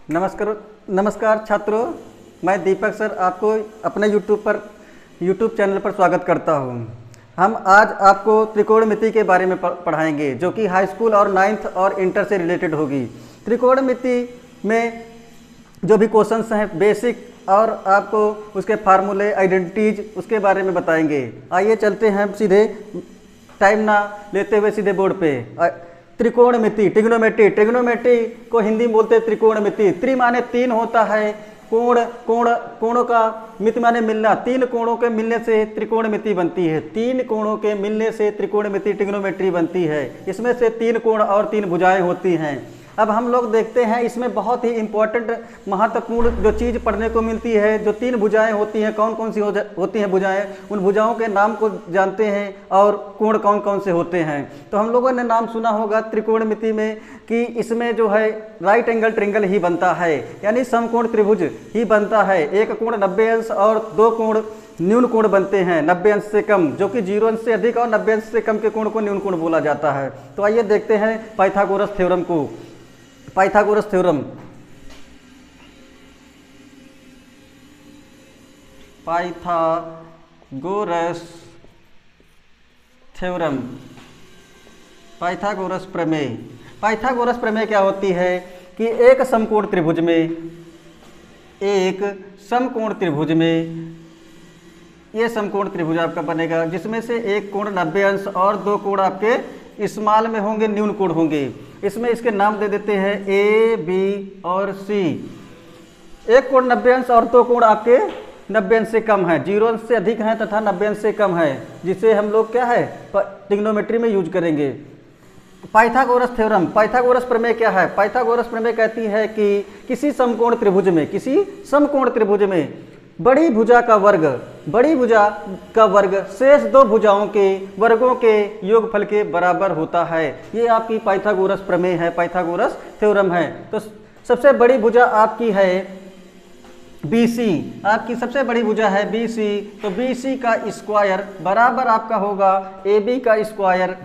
नमस्कार नमस्कार छात्रों, मैं दीपक सर आपको अपने यूट्यूब चैनल पर स्वागत करता हूं। हम आज आपको त्रिकोणमिति के बारे में पढ़ाएंगे, जो कि हाई स्कूल और 9th और इंटर से रिलेटेड होगी। त्रिकोणमिति में जो भी क्वेश्चंस हैं बेसिक और आपको उसके फार्मूले, आइडेंटिटीज, उसके बारे में बताएंगे। आइए चलते हैं सीधे, टाइम ना लेते हुए सीधे बोर्ड पे। त्रिकोणमिति, ट्रिग्नोमेट्री को हिंदी में बोलते हैं त्रिकोणमिति। त्रि माने तीन होता है, कोणों का मिति माने मिलना, तीन कोणों के मिलने से त्रिकोणमिति बनती है। तीन कोणों के मिलने से त्रिकोणमिति ट्रिग्नोमेट्री बनती है। इसमें से तीन कोण और तीन भुजाएं होती हैं। अब हम लोग देखते हैं इसमें बहुत ही इम्पोर्टेंट महत्वपूर्ण जो चीज़ पढ़ने को मिलती है, जो तीन भुजाएं होती हैं, कौन कौन सी होती हैं भुजाएं, उन भुजाओं के नाम को जानते हैं और कोण कौन कौन से होते हैं। तो हम लोगों ने नाम सुना होगा त्रिकोणमिति में कि इसमें जो है राइट एंगल ट्रिंगल ही बनता है, यानी समकोण त्रिभुज ही बनता है। एक कोण 90 अंश और दो कोण न्यून कोण बनते हैं 90 अंश से कम, जो कि 0 अंश से अधिक और 90 अंश से कम के कोण को न्यून कोण बोला जाता है। तो आइए देखते हैं पाइथागोरस थ्योरम को। Pythagoras theorem, Pythagoras theorem, Pythagoras प्रमेय। पाइथागोरस प्रमेय क्या होती है कि एक समकोण त्रिभुज में ये समकोण त्रिभुज आपका बनेगा, जिसमें से एक कोण 90 अंश और दो कोण आपके स्मॉल में होंगे, न्यून कोण होंगे। इसमें इसके नाम दे देते हैं ए, बी और सी। एक कोण 90 अंश और दो कोण आपके 90 अंश से कम है, 0 अंश से अधिक है तथा 90 अंश से कम है, जिसे हम लोग क्या है ट्रिग्नोमेट्री में यूज करेंगे। पाइथागोरस थ्योरम, पाइथागोरस प्रमेय क्या है? पाइथागोरस प्रमेय कहती है कि किसी समकोण त्रिभुज में बड़ी भुजा का वर्ग शेष दो भुजाओं के वर्गों के योगफल के बराबर होता है। ये आपकी पाइथागोरस प्रमेय है, पाइथागोरस थ्योरम है। तो सबसे बड़ी भुजा आपकी है BC, आपकी सबसे बड़ी भुजा है BC। तो BC का स्क्वायर बराबर आपका होगा AB का स्क्वायर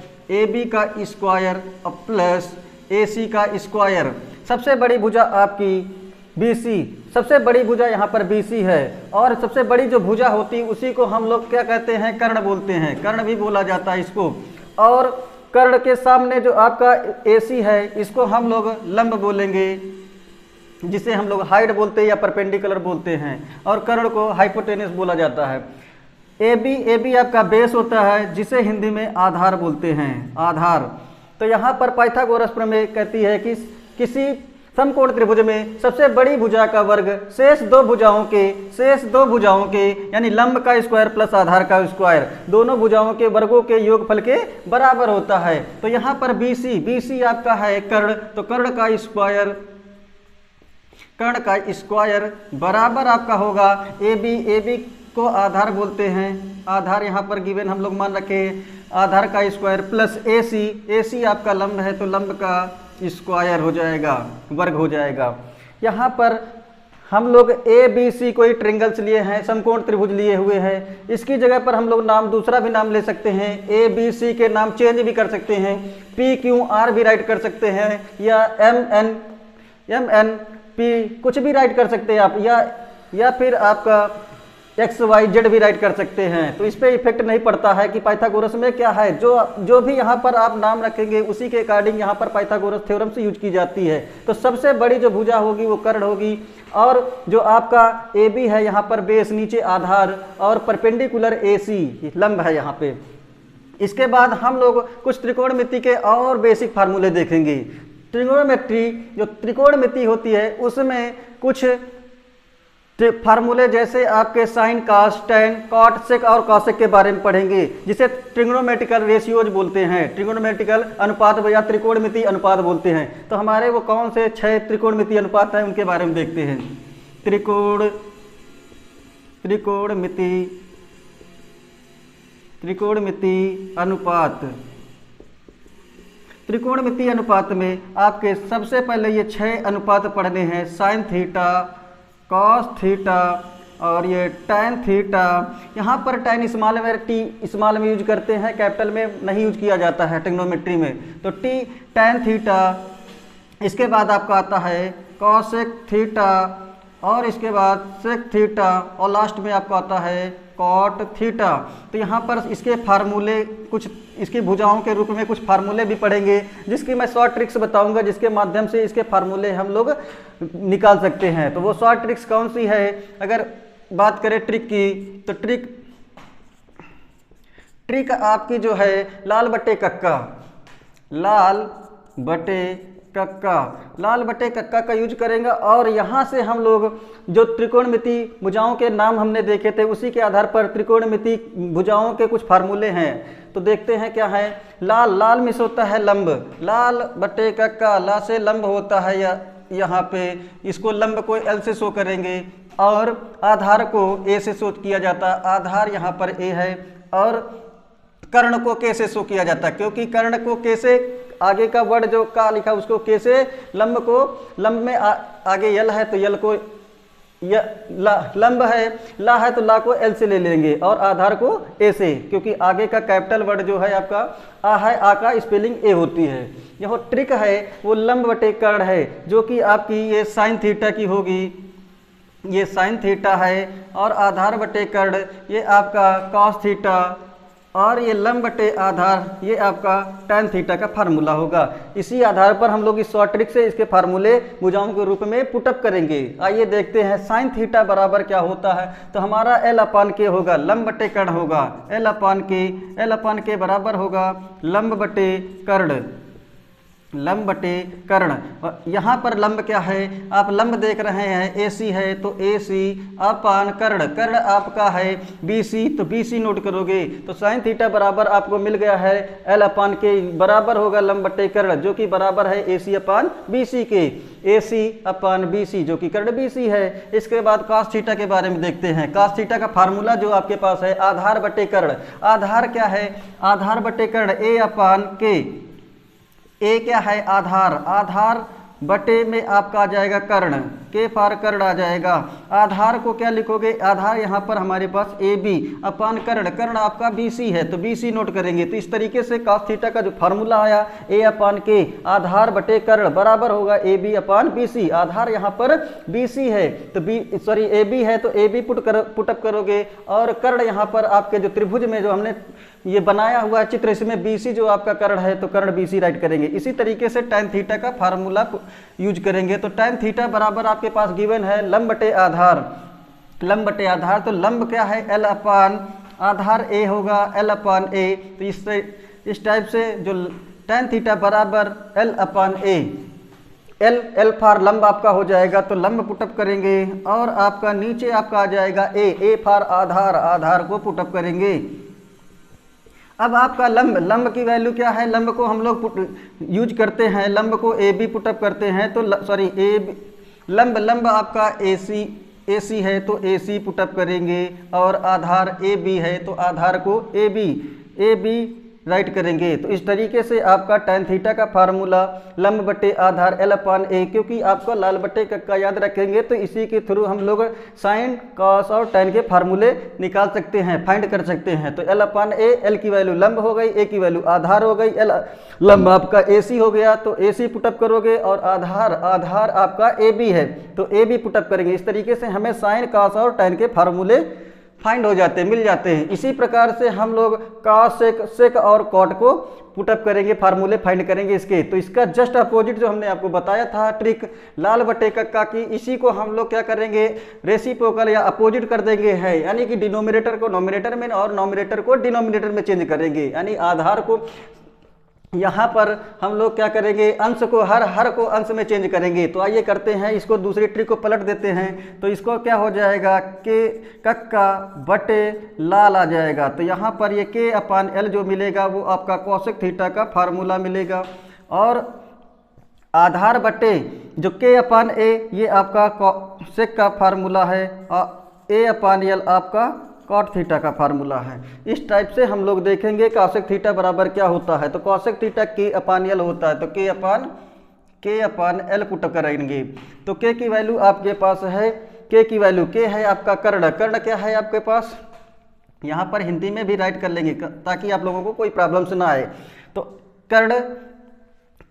प्लस AC का स्क्वायर। सबसे बड़ी भुजा आपकी BC, सबसे बड़ी भुजा यहाँ पर BC है, और सबसे बड़ी जो भुजा होती है उसी को हम लोग क्या कहते हैं, कर्ण बोलते हैं, कर्ण भी बोला जाता है इसको। और कर्ण के सामने जो आपका AC है, इसको हम लोग लंब बोलेंगे, जिसे हम लोग हाइट बोलते हैं या परपेंडिकुलर बोलते हैं, और कर्ण को हाइपोटेनस बोला जाता है। AB आपका बेस होता है, जिसे हिंदी में आधार बोलते हैं, आधार। तो यहाँ पर पाइथागोरस प्रमेय कहती है कि किसी समकोण त्रिभुज में सबसे बड़ी भुजा का वर्ग शेष दो भुजाओं के यानी लंब का स्क्वायर प्लस आधार का स्क्वायर, दोनों भुजाओं के वर्गों के योगफल के बराबर होता है। तो यहाँ पर BC आपका है कर्ण, तो कर्ण का स्क्वायर बराबर आपका होगा AB को आधार बोलते हैं, आधार यहाँ पर गिवन हम लोग मान रखे, आधार का स्क्वायर प्लस AC आपका लंब है, तो लंब का स्क्वायर हो जाएगा, वर्ग हो जाएगा। यहाँ पर हम लोग ABC कोई ट्रिंगल्स लिए हैं, समकोण त्रिभुज लिए हुए हैं। इसकी जगह पर हम लोग दूसरा भी नाम ले सकते हैं, ABC के नाम चेंज भी कर सकते हैं, PQR भी राइट कर सकते हैं, या MNP कुछ भी राइट कर सकते हैं आप, या फिर आपका XYZ भी राइट कर सकते हैं। तो इस पर इफेक्ट नहीं पड़ता है कि पाइथागोरस में क्या है, जो भी यहाँ पर आप नाम रखेंगे उसी के अकॉर्डिंग यहाँ पर पाइथागोरस थ्योरम से यूज की जाती है। तो सबसे बड़ी जो भुजा होगी वो कर्ण होगी, और जो आपका AB है यहाँ पर बेस, नीचे आधार, और परपेंडिकुलर AC लंब है यहाँ पे। इसके बाद हम लोग कुछ त्रिकोणमिति के और बेसिक फार्मूले देखेंगे। त्रिकोणमिति होती है उसमें कुछ फार्मूले, जैसे आपके साइन, कास, टैन, कॉट, सेक और कॉसेक के बारे में पढ़ेंगे, जिसे ट्रिग्नोमेट्रिकल रेशियोज बोलते हैं, ट्रिग्नोमेट्रिकल अनुपात या त्रिकोणमिति अनुपात बोलते हैं। तो हमारे वो कौन से 6 त्रिकोणमिति अनुपात हैं उनके बारे में देखते हैं। त्रिकोणमिति अनुपात में आपके सबसे पहले ये 6 अनुपात पढ़ने हैं, साइन थीटा, कॉस थीटा और ये टैन थीटा। यहाँ पर टैन स्मॉल में टी स्मॉल में यूज करते हैं, कैपिटल में नहीं यूज किया जाता है ट्रिग्नोमेट्री में। तो टी टैन थीटा, इसके बाद आपका आता है कॉसेक थीटा और इसके बाद सेक थीटा और लास्ट में आपका आता है कॉट थीटा। तो यहाँ पर इसके फार्मूले कुछ, इसकी भुजाओं के रूप में कुछ फार्मूले भी पढ़ेंगे, जिसकी मैं शॉर्ट ट्रिक्स बताऊंगा, जिसके माध्यम से इसके फार्मूले हम लोग निकाल सकते हैं। तो वो शॉर्ट ट्रिक्स कौन सी है? अगर बात करें ट्रिक की, तो ट्रिक आपकी जो है लाल बटे कक्का, लाल बटे कक्का का यूज करेंगे। और यहाँ से हम लोग जो त्रिकोणमिति भुजाओं के नाम हमने देखे थे, उसी के आधार पर त्रिकोणमिति भुजाओं के कुछ फार्मूले हैं। तो देखते हैं क्या है। लाल में से होता है लंब, लाल बटे कक्का, ला से लंब होता है यहाँ पे, इसको लंब को एल से शो करेंगे और आधार को ए से शो किया जाता। आधार यहाँ पर ए है और कर्ण को के से शो किया जाता है, क्योंकि कर्ण को के से आगे का वर्ड जो का लिखा उसको के से, लंब में आगे यल है तो यल को लंब है, ला है तो ला को एल से ले लेंगे और आधार को ए से, क्योंकि आगे का कैपिटल वर्ड जो है आपका आ है, आ का स्पेलिंग ए होती है। यह ट्रिक है वो लंब बटे कर्ण है, जो कि आपकी ये साइन थीटा की होगी, ये साइन थीटा है और आधार बटे कर्ण ये आपका कॉस थीटा और ये लंब बटे आधार ये आपका tan थीटा का फार्मूला होगा। इसी आधार पर हम लोग इस शॉर्ट ट्रिक से इसके फार्मूले भुजाओं के रूप में पुटअप करेंगे। आइए देखते हैं साइन थीटा बराबर क्या होता है। तो हमारा L/K होगा, लंब बटे कर्ण होगा, L/K बराबर होगा लंब बटे कर्ण, लंब बटे कर्ण। यहाँ पर लंब क्या है, आप लंब देख रहे हैं AC है तो AC अपान कर्ण, कर्ण आपका है BC तो BC नोट करोगे। तो साइन थीटा बराबर आपको मिल गया है L/K बराबर होगा लंब बटे कर्ण, जो कि बराबर है AC अपान BC के, AC अपान BC जो कि कर्ण BC है। इसके बाद cos थीटा के बारे में देखते हैं। cos थीटा का फार्मूला जो आपके पास है आधार बटे कर्ण, आधार क्या है, आधार बटे कर्ण A/K, ए क्या है आधार, आधार बटे में आपका आ जाएगा कर्ण, के फार कर्ण आ जाएगा। आधार को क्या लिखोगे, आधार यहाँ पर हमारे पास ए बी अपान कर्ण, कर्ण आपका BC है तो BC नोट करेंगे। तो इस तरीके से cos थीटा का जो फार्मूला आया A/K आधार बटे कर्ण बराबर होगा AB अपान BC। आधार यहाँ पर BC है तो AB है तो AB पुटअप करोगे और कर्ण यहाँ पर आपके जो त्रिभुज में जो हमने ये बनाया हुआ चित्र, इसमें BC जो आपका कर्ण है तो कर्ण BC राइट करेंगे। इसी तरीके से tan थीटा का फार्मूला यूज करेंगे। तो tan थीटा बराबर आपके पास गिवन है लंब बटे आधार, लंब बटे आधार। तो लंब क्या है L/, आधार A होगा L/A। तो इस टाइप से जो tan थीटा बराबर L/A, L फार लंब आपका हो जाएगा तो लंब पुटअप करेंगे और आपका नीचे आपका आ जाएगा A फार आधार, आधार को पुटअप करेंगे। अब आपका लंब की वैल्यू क्या है, लंब को हम लोग यूज करते हैं, लंब को AB पुटअप करते हैं तो लंब आपका AC है तो AC पुटअप करेंगे और आधार AB है तो आधार को AB राइट करेंगे। तो इस तरीके से आपका tan थीटा का फार्मूला लंब बटे आधार L/A, क्योंकि आपको लाल बटे कक्का याद रखेंगे तो इसी के थ्रू हम लोग साइन कॉस और tan के फार्मूले निकाल सकते हैं, फाइंड कर सकते हैं। तो L/A, L की वैल्यू लंब हो गई, A की वैल्यू आधार हो गई, लंब आपका AC हो गया तो AC पुटअप करोगे और आधार आपका AB है तो AB पुटअप करेंगे। इस तरीके से हमें साइन कॉस और tan के फार्मूले फाइंड हो जाते हैं, मिल जाते हैं। इसी प्रकार से हम लोग कॉस, सेक और कॉट को पुटअप करेंगे, फार्मूले फाइंड करेंगे इसके। तो इसका जस्ट अपोजिट जो हमने आपको बताया था ट्रिक लाल बटे कक्का की, इसी को हम लोग क्या करेंगे, रेसिप्रोकल या अपोजिट कर देंगे है, यानी कि डिनोमिनेटर को नोमिनेटर में और नोमिनेटर को डिनोमिनेटर में चेंज करेंगे। यानी आधार को यहाँ पर हम लोग क्या करेंगे, अंश को हर को अंश में चेंज करेंगे। तो आइए करते हैं, इसको दूसरी ट्रिक को पलट देते हैं। तो इसको क्या हो जाएगा, के कक्का बटे लाल आ जाएगा। तो यहाँ पर ये K/L जो मिलेगा वो आपका कॉसेक थीटा का फार्मूला मिलेगा और आधार बटे जो K/A ये आपका कॉसेक का फार्मूला है और A/L आपका कॉट थीटा का फार्मूला है। इस टाइप से हम लोग देखेंगे कॉसेक थीटा बराबर क्या होता है। तो कॉसेक थीटा K/L होता है तो K/L पुटअप करेंगे। तो K की वैल्यू आपके पास है, K की वैल्यू K है आपका कर्ण, कर्ण क्या है आपके पास, यहाँ पर हिंदी में भी राइट कर लेंगे ताकि आप लोगों को कोई प्रॉब्लम ना आए। तो कर्ण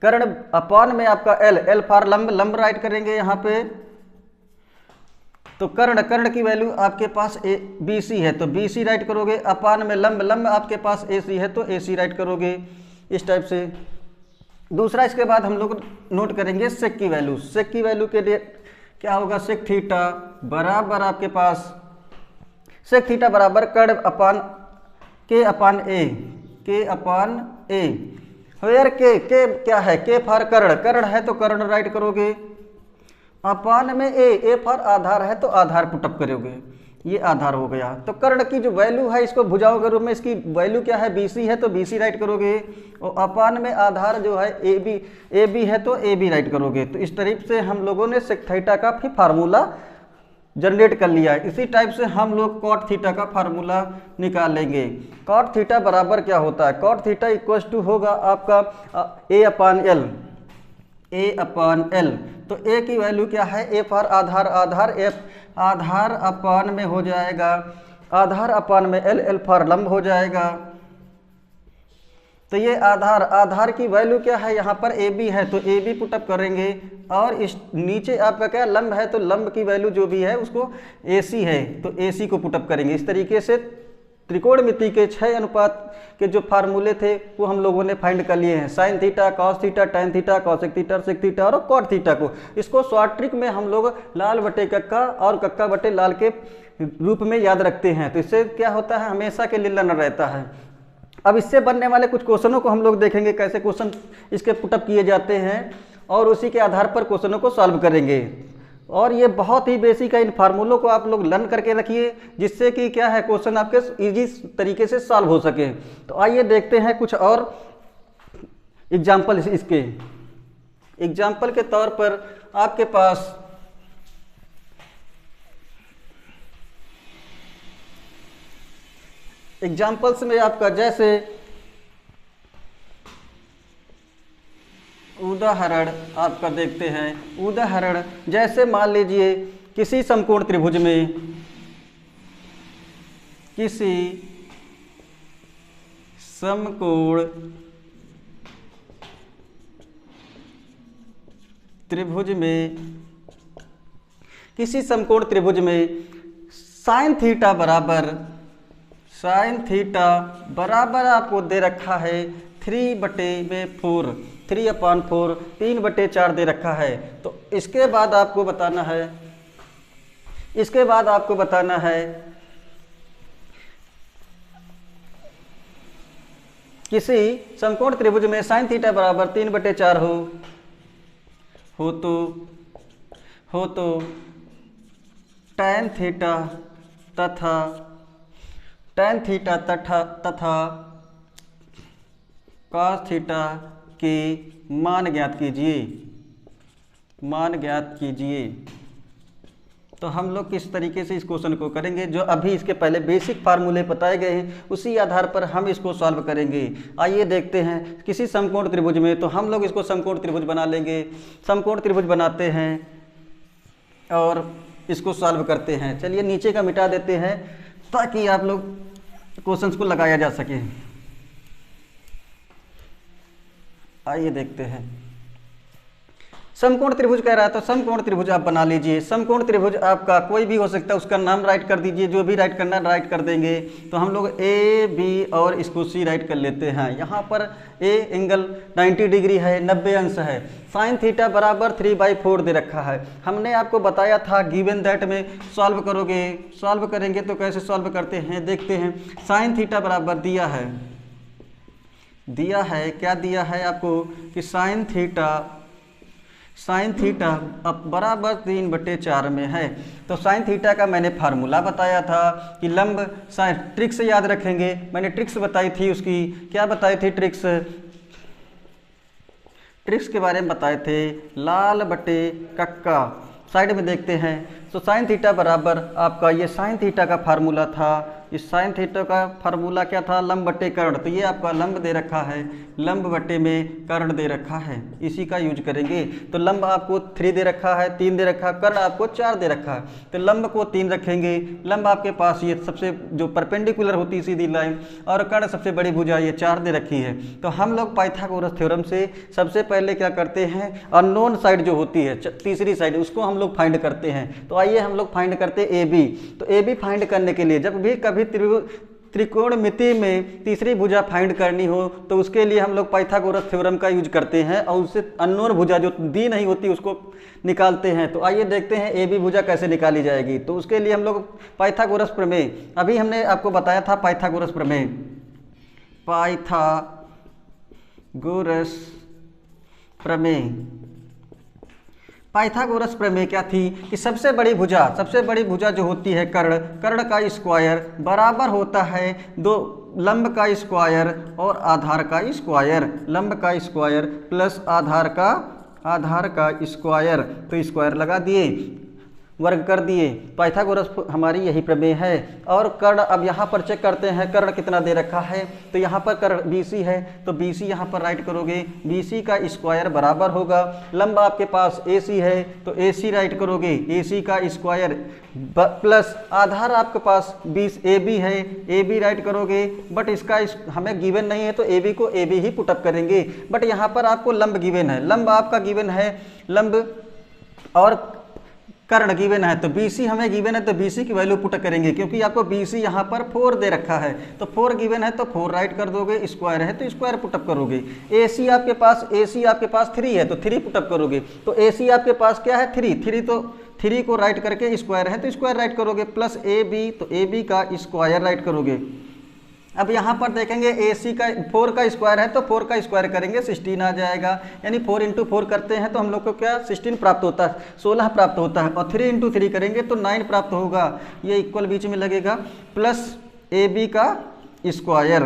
कर्ण अपान में आपका एल, एल फॉर लंब, लंब राइट करेंगे यहाँ पे। तो कर्ण की वैल्यू आपके पास बी सी है तो बी सी राइट करोगे, अपान में लंब, लंब आपके पास ए सी है तो ए सी राइट करोगे, इस टाइप से। दूसरा इसके बाद हम लोग नोट करेंगे सेक की वैल्यू। सेक की वैल्यू के लिए क्या होगा, सेक थीटा बराबर आपके पास, सेक थीटा बराबर कर्ण अपान के अपान ए, के अपान ए, वेयर के क्या है, के फॉर कर्ण, कर्ण है तो कर्ण राइट करोगे, अपान में ए फॉर आधार है तो आधार पुटअप करोगे, ये आधार हो गया। तो कर्ण की जो वैल्यू है इसको भुजाओं के रूप में, इसकी वैल्यू क्या है, BC है तो BC राइट करोगे, और अपान में आधार जो है AB है तो AB राइट करोगे। तो इस तरीके से हम लोगों ने सेक थीटा का फिर फार्मूला जनरेट कर लिया है। इसी टाइप से हम लोग कॉट थीटा का फार्मूला निकाल लेंगे। कॉट थीटा बराबर क्या होता है, कॉट थीटा इक्वल टू होगा आपका A upon L, A upon L। तो A की वैल्यू क्या है, A for Aadhaar, Aadhaar F, आधार अपान में हो जाएगा, आधार अपान में L, L फॉर लंब हो जाएगा। तो ये आधार की वैल्यू क्या है, यहाँ पर AB है तो AB पुटअप करेंगे, और इस नीचे आपका क्या लंब है तो लंब की वैल्यू जो भी है उसको AC है तो AC को पुटअप करेंगे। इस तरीके से त्रिकोणमिति के 6 अनुपात के जो फार्मूले थे वो हम लोगों ने फाइंड कर लिए हैं, sine theta, cos theta, tan theta, cosec theta, sec theta और कॉट थीटा को। इसको शॉर्ट ट्रिक में हम लोग लाल बटे कक्का और कक्का बटे लाल के रूप में याद रखते हैं। तो इससे क्या होता है, हमेशा के लिए लर्नर रहता है। अब इससे बनने वाले कुछ क्वेश्चनों को हम लोग देखेंगे, कैसे क्वेश्चन इसके पुटअप किए जाते हैं, और उसी के आधार पर क्वेश्चनों को सॉल्व करेंगे। और ये बहुत ही बेसिक है, इन फार्मूलों को आप लोग लर्न करके रखिए, जिससे कि क्या है क्वेश्चन आपके इजी तरीके से सॉल्व हो सके। तो आइए देखते हैं कुछ और एग्जाम्पल इसके। एग्जाम्पल के तौर पर आपके पास एग्जाम्पल्स में आपका जैसे उदाहरण आपका देखते हैं। उदाहरण जैसे मान लीजिए किसी समकोण त्रिभुज में, किसी समकोण त्रिभुज में, किसी समकोण त्रिभुज में साइन थीटा बराबर आपको दे रखा है 3/4, 3/4, 3/4 दे रखा है। तो इसके बाद आपको बताना है, किसी समकोण त्रिभुज में साइन थीटा बराबर 3/4 हो तो टैन थीटा तथा कॉस थीटा के मान ज्ञात कीजिए। तो हम लोग किस तरीके से इस क्वेश्चन को करेंगे, जो अभी इसके पहले बेसिक फार्मूले बताए गए हैं उसी आधार पर हम इसको सॉल्व करेंगे। आइए देखते हैं किसी समकोण त्रिभुज में, तो हम लोग इसको समकोण त्रिभुज बना लेंगे। समकोण त्रिभुज बनाते हैं और इसको सॉल्व करते हैं। चलिए नीचे का मिटा देते हैं ताकि आप लोग क्वेश्चंस को लगाया जा सके। आइए देखते हैं। समकोण त्रिभुज कह रहा है तो समकोण त्रिभुज आप बना लीजिए। समकोण त्रिभुज आपका कोई भी हो सकता है, उसका नाम राइट कर दीजिए, जो भी राइट करना राइट कर देंगे। तो हम लोग ए बी और इसको सी राइट कर लेते हैं। यहाँ पर ए एंगल 90 डिग्री है, 90 अंश है। साइन थीटा बराबर 3/4 दे रखा है। हमने आपको बताया था गिवन दैट में सॉल्व करेंगे तो कैसे सॉल्व करते हैं देखते हैं। साइन थीटा बराबर दिया है क्या दिया है आपको कि साइन थीटा अब बराबर 3/4 में है। तो साइन थीटा का मैंने फार्मूला बताया था कि लंब साइन, ट्रिक्स याद रखेंगे, मैंने ट्रिक्स बताई थी। उसकी क्या बताई थी ट्रिक्स के बारे में बताए थे, लाल बटे कक्का। साइड में देखते हैं। तो साइन थीटा बराबर आपका ये साइन थीटा का फार्मूला था इस साइन थीटा का फार्मूला क्या था, लंब बटे कर्ण। तो ये आपका लंब दे रखा है, लंब बटे में कर्ण दे रखा है, इसी का यूज करेंगे। तो लंब आपको 3 दे रखा है, 3 दे रखा है, कर्ण आपको 4 दे रखा है। तो लंब को 3 रखेंगे, लंब आपके पास ये सबसे जो परपेंडिकुलर होती है सीधी लाइन, और कर्ण सबसे बड़ी भुजा ये 4 दे रखी है। तो हम लोग पाइथागोरस थ्योरम से सबसे पहले क्या करते हैं, अननोन साइड जो होती है तीसरी साइड, उसको हम लोग फाइंड करते हैं। तो आइए हम लोग फाइंड करते हैं ए बी। तो ए बी फाइंड करने के लिए जब भी कभी त्रिकोणमिति में तीसरी भुजा फाइंड करनी हो तो उसके लिए हम लोग पाइथागोरस थ्योरम का यूज करते हैं, और उससे अननोन भुजा जो दी नहीं होती उसको निकालते हैं। तो आइए देखते हैं ए बी भुजा कैसे निकाली जाएगी। तो उसके लिए हम लोग पाइथागोरस प्रमेय, अभी हमने आपको बताया था पाइथागोरस प्रमेय, पाइथागोरस प्रमेय। पाइथागोरस प्रमेय क्या थी कि सबसे बड़ी भुजा जो होती है कर्ण का स्क्वायर बराबर होता है दो लंब का स्क्वायर और आधार का स्क्वायर, लंब का स्क्वायर प्लस आधार का स्क्वायर। तो स्क्वायर लगा दिए, वर्ग कर दिए। पाइथागोरस हमारी यही प्रमेय है। और कर्ण अब यहाँ पर चेक करते हैं, कर्ण कितना दे रखा है। तो यहाँ पर कर्ण BC है, तो BC यहाँ पर राइट करोगे, BC का स्क्वायर बराबर होगा, लंब आपके पास AC है तो AC राइट करोगे, AC का स्क्वायर प्लस आधार आपके पास 20 AB है, AB राइट करोगे। बट इसका हमें गिवन नहीं है तो AB को AB ही पुटअप करेंगे। बट यहाँ पर आपको लंब गिवन है, लंब आपका गिवन है, लंब और कर्ण गिवन है। तो BC हमें गिवन है तो BC की वैल्यू पुट करेंगे, क्योंकि आपको BC यहाँ पर 4 दे रखा है। तो 4 गिवन है तो 4 राइट कर दोगे, स्क्वायर है तो स्क्वायर पुटअप करोगे। AC आपके पास 3 है तो 3 पुटअप करोगे। तो AC आपके पास क्या है 3 तो 3 को राइट करके स्क्वायर है तो स्क्वायर राइट करोगे, प्लस AB तो AB का स्क्वायर राइट करोगे। अब यहाँ पर देखेंगे AC का 4 का स्क्वायर है तो 4 का स्क्वायर करेंगे 16 आ जाएगा, यानी 4 × 4 करते हैं तो हम लोग को क्या 16 प्राप्त होता है, 16 प्राप्त होता है। और 3 × 3 करेंगे तो 9 प्राप्त होगा, ये इक्वल बीच में लगेगा, प्लस AB का स्क्वायर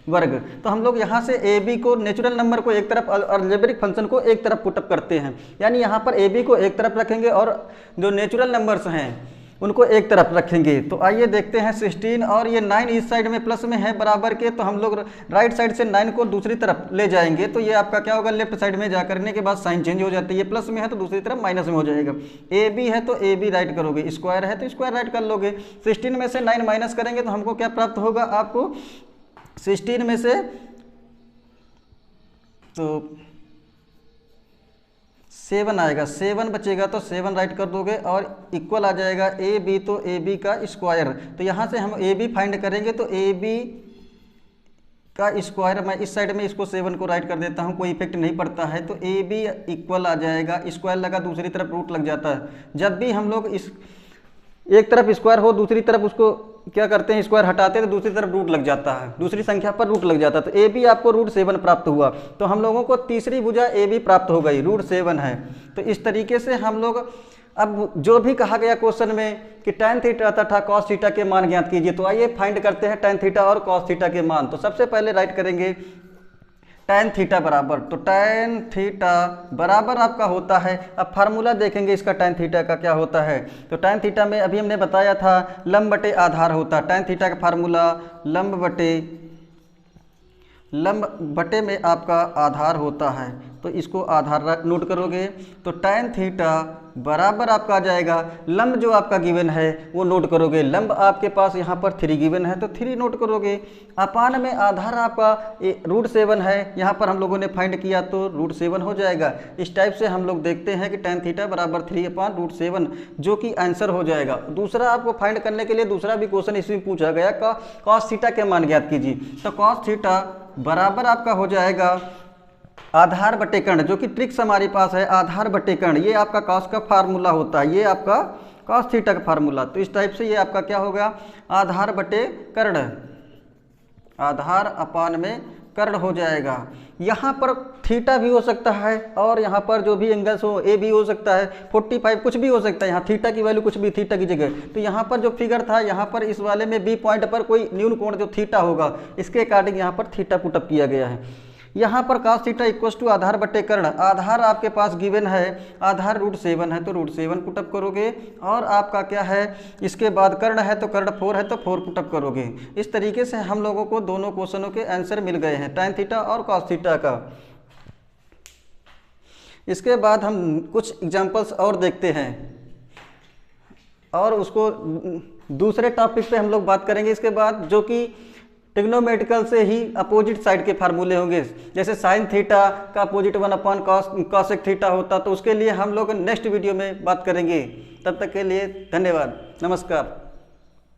वर्ग। तो हम लोग यहाँ से AB को नेचुरल नंबर को एक तरफ और अलजेब्रिक फंक्शन को एक तरफ पुटअप करते हैं, यानी यहाँ पर AB को एक तरफ रखेंगे और जो नेचुरल नंबर्स हैं उनको एक तरफ रखेंगे। तो आइए देखते हैं 16 और ये 9 इस साइड में प्लस में है बराबर के, तो हम लोग राइट साइड से 9 को दूसरी तरफ ले जाएंगे। तो ये आपका क्या होगा, लेफ्ट साइड में जा करने के बाद साइन चेंज हो जाती है, ये प्लस में है तो दूसरी तरफ माइनस में हो जाएगा। AB है तो AB राइट करोगे, स्क्वायर है तो स्क्वायर राइट कर लोगे। 16 में से 9 माइनस करेंगे तो हमको क्या प्राप्त होगा, आपको 16 में से तो 7 आएगा, 7 बचेगा तो 7 राइट कर दोगे और इक्वल आ जाएगा AB तो AB का स्क्वायर। तो यहाँ से हम AB फाइंड करेंगे तो AB का स्क्वायर, मैं इस साइड में इसको 7 को राइट कर देता हूँ, कोई इफेक्ट नहीं पड़ता है। तो AB इक्वल आ जाएगा, स्क्वायर लगा दूसरी तरफ रूट लग जाता है। जब भी हम लोग इस एक तरफ स्क्वायर हो दूसरी तरफ उसको क्या करते हैं, स्क्वायर हटाते हैं तो दूसरी तरफ रूट लग जाता है, दूसरी संख्या पर रूट लग जाता है। तो AB आपको √7 प्राप्त हुआ, तो हम लोगों को तीसरी भुजा AB प्राप्त हो गई, √7 है। तो इस तरीके से हम लोग अब जो भी कहा गया क्वेश्चन में कि tan थीटा तथा cos थीटा के मान ज्ञात कीजिए, तो आइए फाइंड करते हैं tan थीटा और cos थीटा के मान। तो सबसे पहले राइट करेंगे tan थीटा बराबर, तो tan थीटा बराबर आपका होता है, अब फार्मूला देखेंगे इसका tan थीटा का क्या होता है। तो tan थीटा में अभी हमने बताया था लंब बटे आधार होता है। tan थीटा का फार्मूला लंब बटे में आपका आधार होता है, तो इसको आधार नोट करोगे। तो tan थीटा बराबर आपका आ जाएगा, लंब जो आपका गिवन है वो नोट करोगे, लंब आपके पास यहाँ पर 3 गिवन है तो 3 नोट करोगे, अपान में आधार आपका √7 है, यहाँ पर हम लोगों ने फाइंड किया तो √7 हो जाएगा। इस टाइप से हम लोग देखते हैं कि tan थीटा बराबर 3/√7 जो कि आंसर हो जाएगा। दूसरा आपको फाइंड करने के लिए दूसरा भी क्वेश्चन इसमें पूछा गया, cos थीटा के मान ज्ञात कीजिए। तो cos थीटा बराबर आपका हो जाएगा आधार बटे कर्ण, जो कि ट्रिक्स हमारे पास है, आधार बटे कर्ण, ये आपका cos का फार्मूला होता है, ये आपका cos थीटा का फार्मूला। तो इस टाइप से ये आपका क्या होगा, आधार बटे कर्ण, आधार अपान में कर्ण हो जाएगा। यहाँ पर थीटा भी हो सकता है और यहाँ पर जो भी एंगल्स हो ए भी हो सकता है, 45 कुछ भी हो सकता है, यहाँ थीटा की वैल्यू कुछ भी थीटा की जगह। तो यहाँ पर जो फिगर था, यहाँ पर इस वाले में बी पॉइंट पर कोई न्यून कोण जो थीटा होगा इसके अकॉर्डिंग यहाँ पर थीटा पुटअप किया गया है। यहाँ पर cos थीटा इक्वस टू आधार बटे कर्ण, आधार आपके पास गिवन है, आधार √7 है तो √7 पुटअप करोगे, और आपका क्या है इसके बाद कर्ण है तो कर्ण 4 है तो 4 पुटअप करोगे। इस तरीके से हम लोगों को दोनों क्वेश्चनों के आंसर मिल गए हैं, tan थीटा और cos थीटा का। इसके बाद हम कुछ एग्जाम्पल्स और देखते हैं और उसको दूसरे टॉपिक पे हम लोग बात करेंगे इसके बाद, जो कि ट्रिग्नोमेट्रिकल से ही अपोजिट साइड के फार्मूले होंगे। जैसे साइन थीटा का अपोजिट 1/cos कॉसेक थीटा होता, तो उसके लिए हम लोग नेक्स्ट वीडियो में बात करेंगे। तब तक के लिए धन्यवाद, नमस्कार।